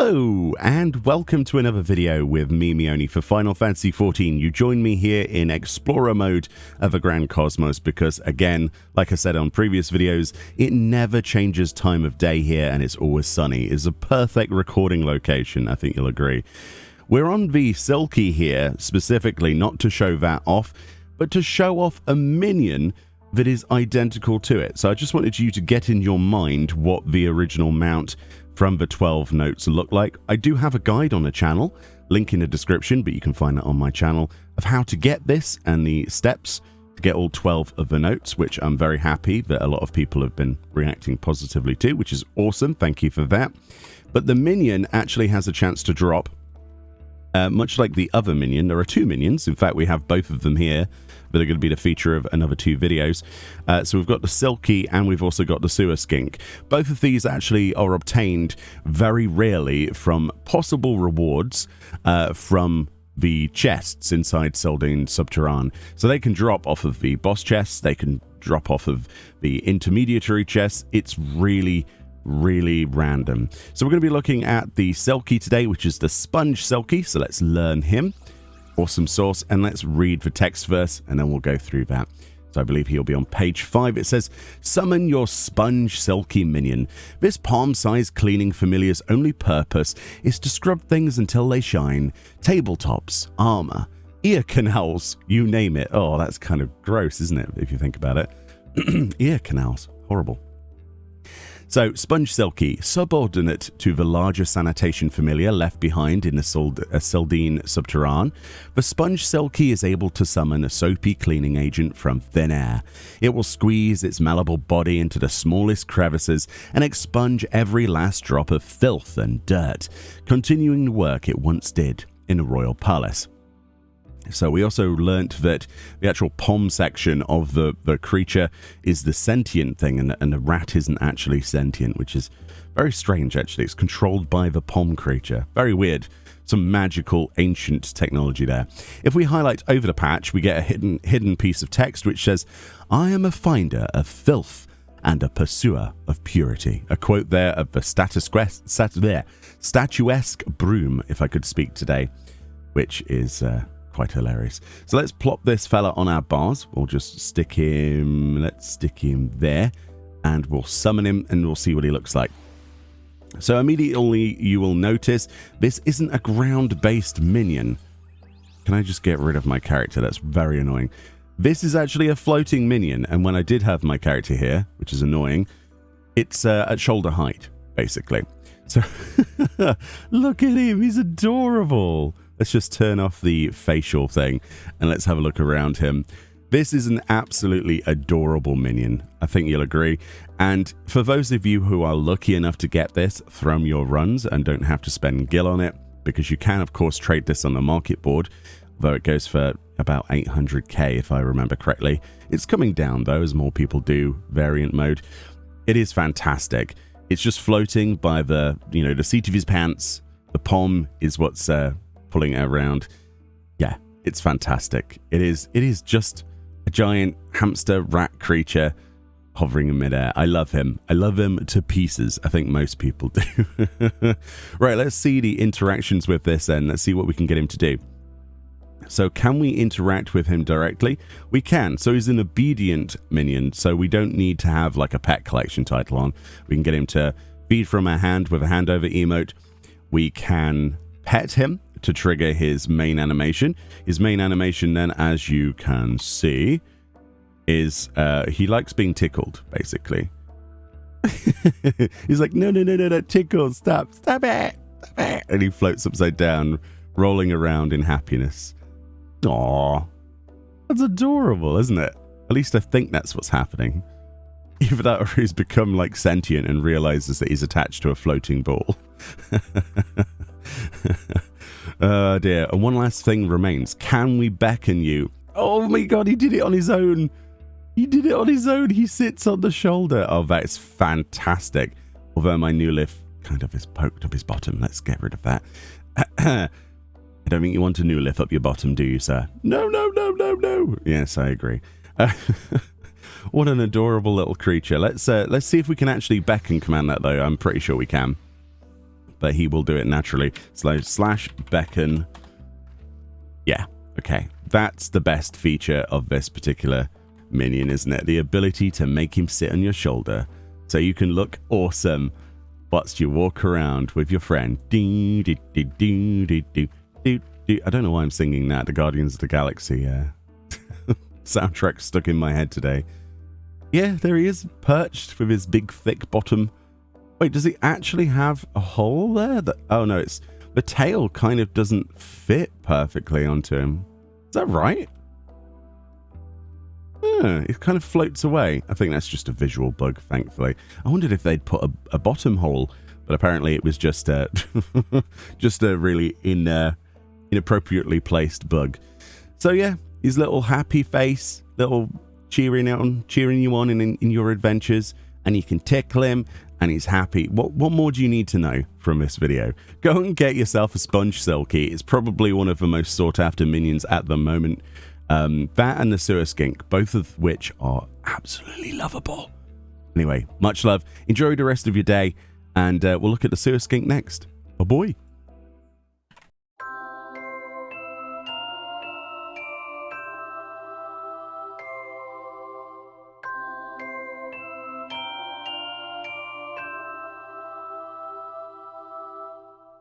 Hello, and welcome to another video with me, Meoni, for Final Fantasy XIV. You join me here in Explorer mode of a Grand Cosmos because, again, like I said on previous videos, it never changes time of day here and it's always sunny. It's a perfect recording location, I think you'll agree. We're on the Silkie here, specifically not to show that off, but to show off a minion that is identical to it. So I just wanted you to get in your mind what the original mount from the 12 notes look like. I do have a guide on the channel, link in the description, but you can find it on my channel, of how to get this and the steps to get all 12 of the notes, which I'm very happy that a lot of people have been reacting positively to, which is awesome. Thank you for that. But the minion actually has a chance to drop. Much like the other minion, there are two minions. In fact, we have both of them here that are going to be the feature of another two videos. So we've got the Silkie and we've also got the Sewer Skink. Both of these actually are obtained very rarely from possible rewards from the chests inside Seldane Subterrane. So they can drop off of the boss chests, they can drop off of the intermediary chests. It's really random. So we're going to be looking at the Silkie today, which is the Sponge Silkie. So let's learn him. Awesome source. And let's read the text verse and then we'll go through that. So I believe he'll be on page 5. It says, "Summon your Sponge Silkie Minion. This palm-sized cleaning familiar's only purpose is to scrub things until they shine. Tabletops, armor, ear canals, you name it." Oh, that's kind of gross, isn't it, if you think about it? Ear canals. Horrible. So, Sponge Silkie, subordinate to the larger sanitation familiar left behind in the Seldane Subterrane, the Sponge Silkie is able to summon a soapy cleaning agent from thin air. It will squeeze its malleable body into the smallest crevices and expunge every last drop of filth and dirt, continuing the work it once did in the Royal Palace. So we also learnt that the actual POM section of the creature is the sentient thing, and the rat isn't actually sentient, which is very strange, actually. It's controlled by the POM creature. Very weird. Some magical, ancient technology there. If we highlight over the patch, we get a hidden piece of text which says, "I am a finder of filth and a pursuer of purity." A quote there of the statuesque broom, if I could speak today, which is quite hilarious. So let's plop this fella on our bars. We'll just stick him, let's stick him there, and we'll summon him and we'll see what he looks like. So immediately you will notice this isn't a ground-based minion. Can I just get rid of my character? That's very annoying. This is actually a floating minion, and when I did have my character here, which is annoying, it's at shoulder height, basically. So look at him, he's adorable. Let's just turn off the facial thing and let's have a look around him. This is an absolutely adorable minion. I think you'll agree. And for those of you who are lucky enough to get this from your runs and don't have to spend gil on it, because you can, of course, trade this on the market board, though it goes for about 800k if I remember correctly. It's coming down, though, as more people do variant mode. It is fantastic. It's just floating by the seat of his pants. The POM is what's pulling it around. Yeah, it's fantastic. It is just a giant hamster rat creature hovering in midair. I love him. I love him to pieces. I think most people do. Right, let's see the interactions with this then. Let's see what we can get him to do. So can we interact with him directly? We can. So he's an obedient minion, so we don't need to have like a pet collection title on. We can get him to feed from our hand with a handover emote. We can pet him to trigger his main animation. His main animation then, as you can see, is he likes being tickled, basically. He's like, no, tickle, stop it, and he floats upside down, rolling around in happiness. Aww, that's adorable, isn't it? At least I think that's what's happening. Either that or he's become like sentient and realizes that he's attached to a floating ball. Oh dear. And one last thing remains. Can we beckon you? Oh my god, he did it on his own. He did it on his own. He sits on the shoulder. Oh, that is fantastic. Although my new lift kind of is poked up his bottom. Let's get rid of that. I don't think you want a new lift up your bottom, do you, sir? No. Yes, I agree. What an adorable little creature. Let's see if we can actually beckon command that, though. I'm pretty sure we can. but he will do it naturally. So slash beckon. Yeah, okay. That's the best feature of this particular minion, isn't it? The ability to make him sit on your shoulder so you can look awesome whilst you walk around with your friend. I don't know why I'm singing that. The Guardians of the Galaxy soundtrack stuck in my head today. Yeah, there he is, perched with his big thick bottom. Wait, does he actually have a hole there? Oh no, it's the tail kind of doesn't fit perfectly onto him. Is that right? It kind of floats away. I think that's just a visual bug, thankfully. I wondered if they'd put a bottom hole, but apparently it was just a really inappropriately placed bug. So yeah, his little happy face, little cheering you on in your adventures, and you can tickle him and he's happy. What more do you need to know from this video? Go and get yourself a sponge Silkie. It's probably one of the most sought after minions at the moment. That and the sewer skink, both of which are absolutely lovable. Anyway, much love. Enjoy the rest of your day, and we'll look at the sewer skink next. Oh boy.